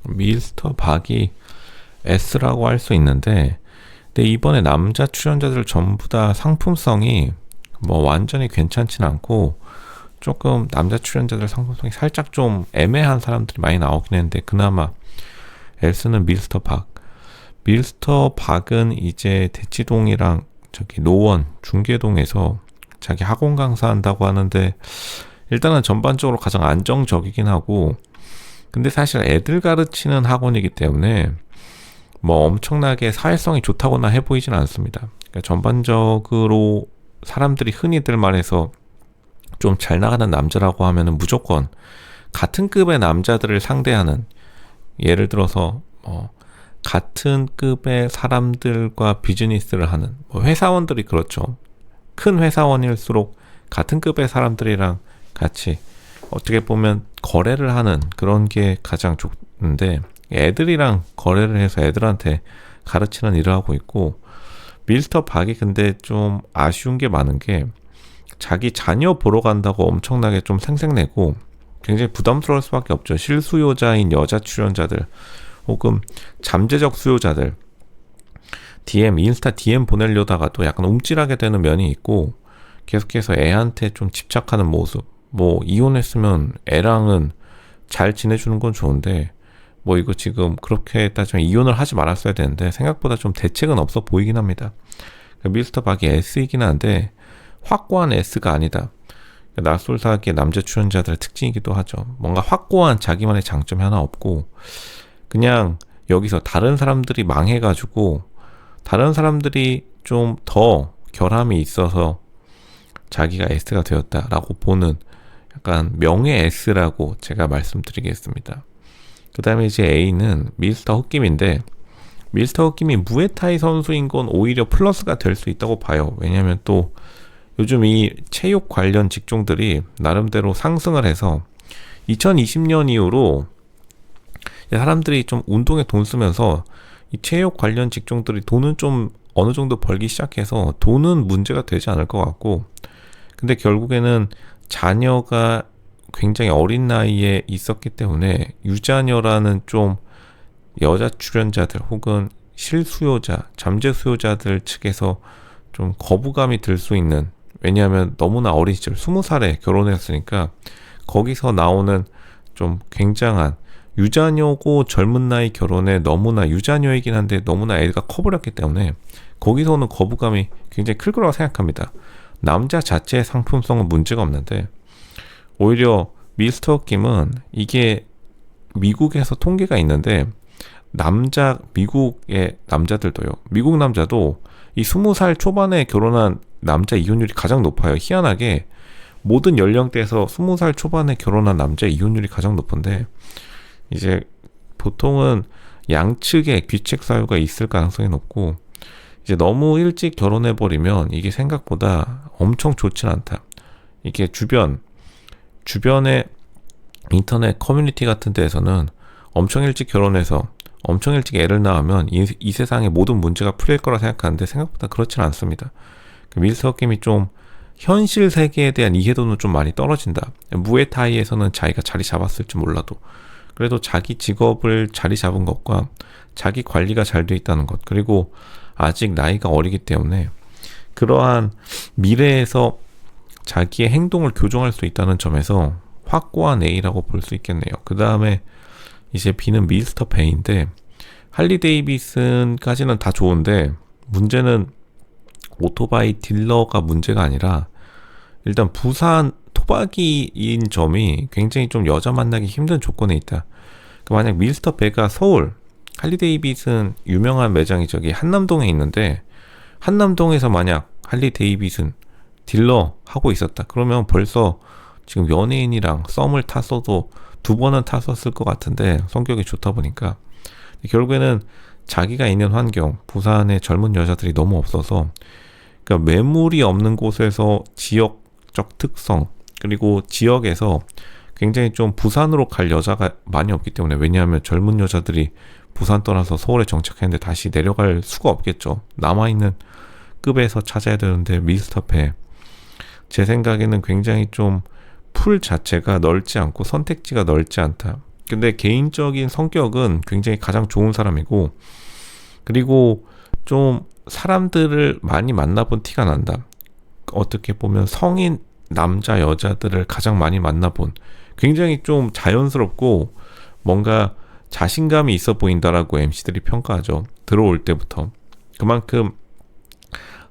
미스터 박이 S라고 할 수 있는데, 근데 이번에 남자 출연자들 전부 다 상품성이 뭐 완전히 괜찮진 않고, 조금 남자 출연자들 상품성이 살짝 좀 애매한 사람들이 많이 나오긴 했는데, 그나마 S는 미스터 박. 미스터 박은 이제 대치동이랑 저기 노원 중계동에서 자기 학원 강사한다고 하는데, 일단은 전반적으로 가장 안정적이긴 하고, 근데 사실 애들 가르치는 학원이기 때문에 뭐 엄청나게 사회성이 좋다거나 해 보이진 않습니다. 그러니까 전반적으로 사람들이 흔히들 말해서 좀 잘 나가는 남자라고 하면은 무조건 같은 급의 남자들을 상대하는, 예를 들어서 같은 급의 사람들과 비즈니스를 하는, 뭐 회사원들이 그렇죠. 큰 회사원일수록 같은 급의 사람들이랑 같이 어떻게 보면 거래를 하는 그런 게 가장 좋은데, 애들이랑 거래를 해서 애들한테 가르치는 일을 하고 있고, 미스터 박이 근데 좀 아쉬운 게 많은 게, 자기 자녀 보러 간다고 엄청나게 좀 생색내고 굉장히 부담스러울 수밖에 없죠. 실수요자인 여자 출연자들 혹은 잠재적 수요자들 인스타 DM 보내려다가 또 약간 움찔하게 되는 면이 있고, 계속해서 애한테 좀 집착하는 모습. 뭐 이혼했으면 애랑은 잘 지내주는 건 좋은데, 뭐 이거 지금 그렇게 따지면 이혼을 하지 말았어야 되는데 생각보다 좀 대책은 없어 보이긴 합니다. 미스터 박이 S이긴 한데 확고한 S가 아니다. 낯설사하게 남자 출연자들의 특징이기도 하죠. 뭔가 확고한 자기만의 장점이 하나 없고, 그냥 여기서 다른 사람들이 망해가지고 다른 사람들이 좀 더 결함이 있어서 자기가 S가 되었다라고 보는 약간 명예 S라고 제가 말씀드리겠습니다. 그 다음에 이제 A는 미스터 흑김인데, 미스터 흑김이 무에타이 선수인 건 오히려 플러스가 될 수 있다고 봐요. 왜냐하면 또 요즘 이 체육 관련 직종들이 나름대로 상승을 해서 2020년 이후로 사람들이 좀 운동에 돈 쓰면서 이 체육 관련 직종들이 돈은 좀 어느 정도 벌기 시작해서 돈은 문제가 되지 않을 것 같고, 근데 결국에는 자녀가 굉장히 어린 나이에 있었기 때문에 유자녀라는 좀 여자 출연자들 혹은 실수요자, 잠재 수요자들 측에서 좀 거부감이 들 수 있는, 왜냐하면 너무나 어린 시절 20살에 결혼했으니까 거기서 나오는 좀 굉장한 유자녀고 젊은 나이 결혼에 너무나 유자녀이긴 한데 너무나 애가 커버렸기 때문에 거기서 오는 거부감이 굉장히 클 거라고 생각합니다. 남자 자체의 상품성은 문제가 없는데, 오히려 미스터 김은 이게 미국에서 통계가 있는데, 미국의 남자들도요, 미국 남자도 이 20살 초반에 결혼한 남자 이혼율이 가장 높아요. 희한하게 모든 연령대에서 20살 초반에 결혼한 남자 이혼율이 가장 높은데, 이제 보통은 양측의 귀책 사유가 있을 가능성이 높고, 이제 너무 일찍 결혼해버리면 이게 생각보다 엄청 좋진 않다. 이게 주변에 인터넷 커뮤니티 같은 데에서는 엄청 일찍 결혼해서 엄청 일찍 애를 낳으면 이 세상의 모든 문제가 풀릴 거라 생각하는데 생각보다 그렇진 않습니다. 미스터 김이 좀 현실 세계에 대한 이해도는 좀 많이 떨어진다. 무에타이에서는 자기가 자리 잡았을지 몰라도 그래도 자기 직업을 자리 잡은 것과 자기 관리가 잘 돼 있다는 것, 그리고 아직 나이가 어리기 때문에 그러한 미래에서 자기의 행동을 교정할 수 있다는 점에서 확고한 A라고 볼 수 있겠네요. 그 다음에 이제 B는 미스터 베인데, 할리 데이비슨까지는 다 좋은데 문제는 오토바이 딜러가 문제가 아니라, 일단 부산 토박이인 점이 굉장히 좀 여자 만나기 힘든 조건에 있다. 만약 미스터 베가 서울, 할리 데이비슨 유명한 매장이 저기 한남동에 있는데, 한남동에서 만약 할리 데이비슨 딜러 하고 있었다 그러면 벌써 지금 연예인이랑 썸을 탔어도 2번은 탔었을 것 같은데, 성격이 좋다 보니까 결국에는 자기가 있는 환경, 부산의 젊은 여자들이 너무 없어서, 그러니까 매물이 없는 곳에서 지역적 특성, 그리고 지역에서 굉장히 좀 부산으로 갈 여자가 많이 없기 때문에, 왜냐하면 젊은 여자들이 부산 떠나서 서울에 정착했는데 다시 내려갈 수가 없겠죠. 남아있는 급에서 찾아야 되는데, 미스터 베 제 생각에는 굉장히 좀 풀 자체가 넓지 않고 선택지가 넓지 않다. 근데 개인적인 성격은 굉장히 가장 좋은 사람이고, 그리고 좀 사람들을 많이 만나본 티가 난다. 어떻게 보면 성인 남자 여자들을 가장 많이 만나본, 굉장히 좀 자연스럽고 뭔가 자신감이 있어 보인다라고 MC들이 평가하죠. 들어올 때부터. 그만큼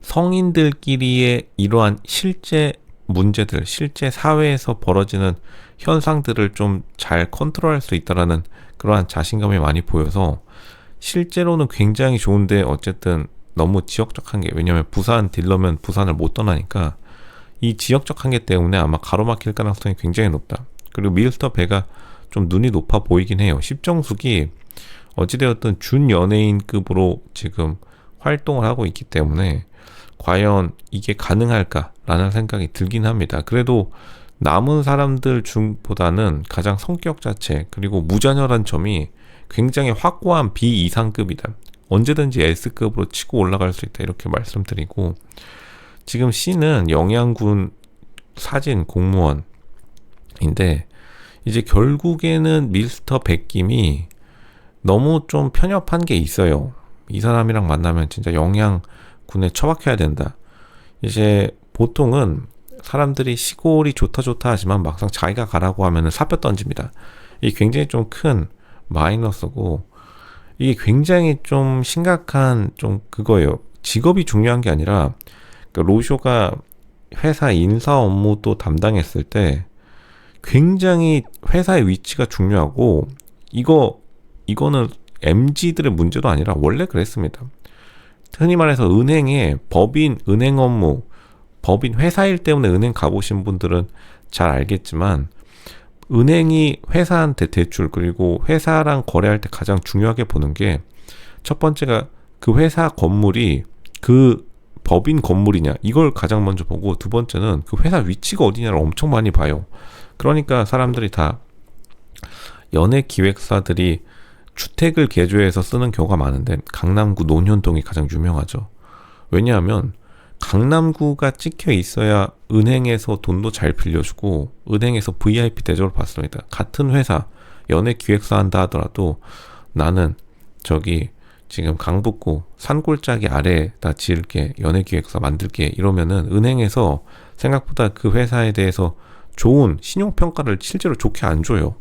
성인들끼리의 이러한 실제 문제들, 실제 사회에서 벌어지는 현상들을 좀 잘 컨트롤할 수 있다라는 그러한 자신감이 많이 보여서, 실제로는 굉장히 좋은데 어쨌든 너무 지역적 한계, 왜냐면 부산 딜러면 부산을 못 떠나니까 이 지역적 한계 때문에 아마 가로막힐 가능성이 굉장히 높다. 그리고 미스터 배가 좀 눈이 높아 보이긴 해요. 십정숙이 어찌되었든 준연예인급으로 지금 활동을 하고 있기 때문에 과연 이게 가능할까라는 생각이 들긴 합니다. 그래도 남은 사람들 중보다는 가장 성격 자체, 그리고 무자녀란 점이 굉장히 확고한 B 이상급이다. 언제든지 S급으로 치고 올라갈 수 있다, 이렇게 말씀드리고, 지금 C는 영양군 사진 공무원인데, 이제 결국에는 미스터 백김이 너무 좀 편협한 게 있어요. 이 사람이랑 만나면 진짜 영양군에 처박혀야 된다. 이제 보통은 사람들이 시골이 좋다 하지만 막상 자기가 가라고 하면은 사표 던집니다. 이게 굉장히 좀 큰 마이너스고, 이게 굉장히 좀 심각한 좀 그거예요. 직업이 중요한 게 아니라, 로쇼가 회사 인사 업무도 담당했을 때 굉장히 회사의 위치가 중요하고, 이거는 MZ들의 문제도 아니라 원래 그랬습니다. 흔히 말해서 은행에 법인 은행 업무, 법인 회사 일 때문에 은행 가보신 분들은 잘 알겠지만, 은행이 회사한테 대출, 그리고 회사랑 거래할 때 가장 중요하게 보는 게, 첫 번째가 그 회사 건물이 그 법인 건물이냐, 이걸 가장 먼저 보고, 두 번째는 그 회사 위치가 어디냐를 엄청 많이 봐요. 그러니까 사람들이 다 연예 기획사들이 주택을 개조해서 쓰는 경우가 많은데, 강남구 논현동이 가장 유명하죠. 왜냐하면 강남구가 찍혀 있어야 은행에서 돈도 잘 빌려주고 은행에서 VIP 대접을 받습니다. 같은 회사 연예 기획사 한다 하더라도, 나는 저기 지금 강북구 산골짜기 아래에다 지을게, 연예 기획사 만들게, 이러면은 은행에서 생각보다 그 회사에 대해서 좋은 신용평가를 실제로 좋게 안 줘요.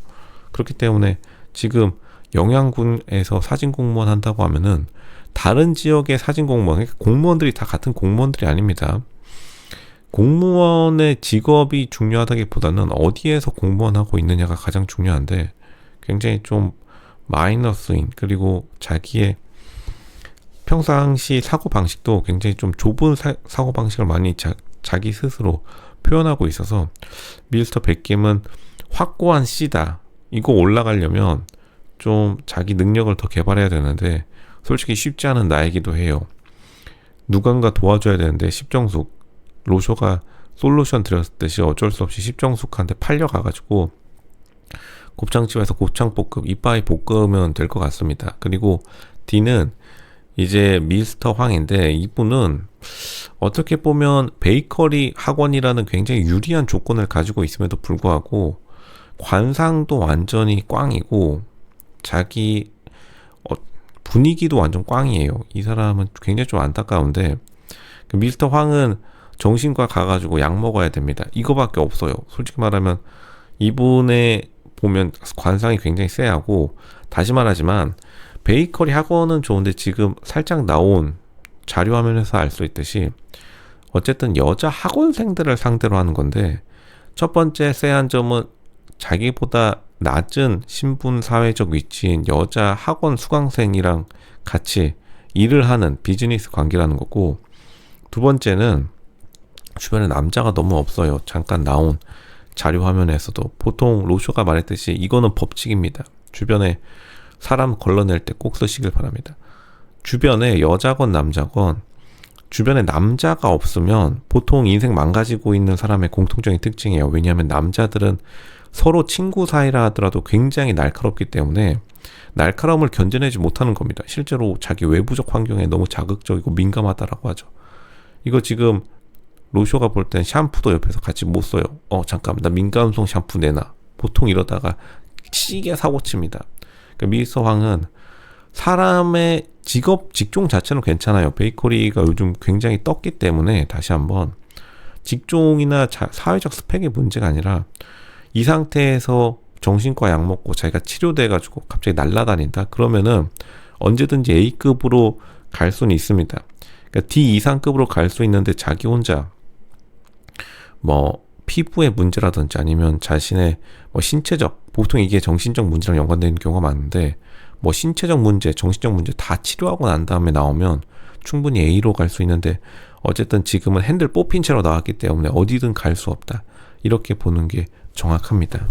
그렇기 때문에 지금 영양군에서 사진 공무원 한다고 하면은 다른 지역의 사진 공무원, 그러니까 공무원들이 다 같은 공무원들이 아닙니다. 공무원의 직업이 중요하다기보다는 어디에서 공무원하고 있느냐가 가장 중요한데, 굉장히 좀 마이너스인, 그리고 자기의 평상시 사고방식도 굉장히 좀 좁은 사고방식을 많이 자기 스스로 표현하고 있어서, 미스터 백김은 확고한 C다. 이거 올라가려면 좀 자기 능력을 더 개발해야 되는데 솔직히 쉽지 않은 나이기도 해요. 누군가 도와줘야 되는데, 십정숙, 로쇼가 솔루션 드렸듯이 어쩔 수 없이 십정숙한테 팔려가가지고 곱창집에서 곱창볶음, 이빠이 볶으면 될 것 같습니다. 그리고 D는 이제 미스터 황인데, 이분은 어떻게 보면 베이커리 학원이라는 굉장히 유리한 조건을 가지고 있음에도 불구하고 관상도 완전히 꽝이고, 자기 분위기도 완전 꽝이에요. 이 사람은 굉장히 좀 안타까운데, 그 미스터 황은 정신과 가가지고 약 먹어야 됩니다. 이거밖에 없어요. 솔직히 말하면 이분의 보면 관상이 굉장히 쎄하고, 다시 말하지만 베이커리 학원은 좋은데 지금 살짝 나온 자료 화면에서 알 수 있듯이 어쨌든 여자 학원생들을 상대로 하는 건데, 첫 번째 쎄한 점은 자기보다 낮은 신분 사회적 위치인 여자 학원 수강생이랑 같이 일을 하는 비즈니스 관계라는 거고, 두 번째는 주변에 남자가 너무 없어요. 잠깐 나온 자료 화면에서도 보통 로쇼가 말했듯이 이거는 법칙입니다. 주변에 사람 걸러낼 때 꼭 쓰시길 바랍니다. 주변에 여자건 남자건 주변에 남자가 없으면 보통 인생 망가지고 있는 사람의 공통적인 특징이에요. 왜냐하면 남자들은 서로 친구 사이라 하더라도 굉장히 날카롭기 때문에 날카로움을 견뎌내지 못하는 겁니다. 실제로 자기 외부적 환경에 너무 자극적이고 민감하다라고 하죠. 이거 지금 로쇼가 볼 땐 샴푸도 옆에서 같이 못 써요. 잠깐만, 나 민감성 샴푸 내놔. 보통 이러다가 시기가 사고칩니다. 그러니까 미스터 황은 사람의 직종 자체는 괜찮아요. 베이커리가 요즘 굉장히 떴기 때문에 다시 한번 직종이나 사회적 스펙의 문제가 아니라 이 상태에서 정신과 약 먹고 자기가 치료돼가지고 갑자기 날아다닌다? 그러면은 언제든지 A급으로 갈 수는 있습니다. 그러니까 D 이상급으로 갈 수 있는데 자기 혼자 뭐 피부의 문제라든지 아니면 자신의 뭐 신체적, 보통 이게 정신적 문제랑 연관되는 경우가 많은데 뭐 신체적 문제, 정신적 문제 다 치료하고 난 다음에 나오면 충분히 A로 갈 수 있는데 어쨌든 지금은 핸들 뽑힌 채로 나왔기 때문에 어디든 갈 수 없다. 이렇게 보는 게 정확합니다.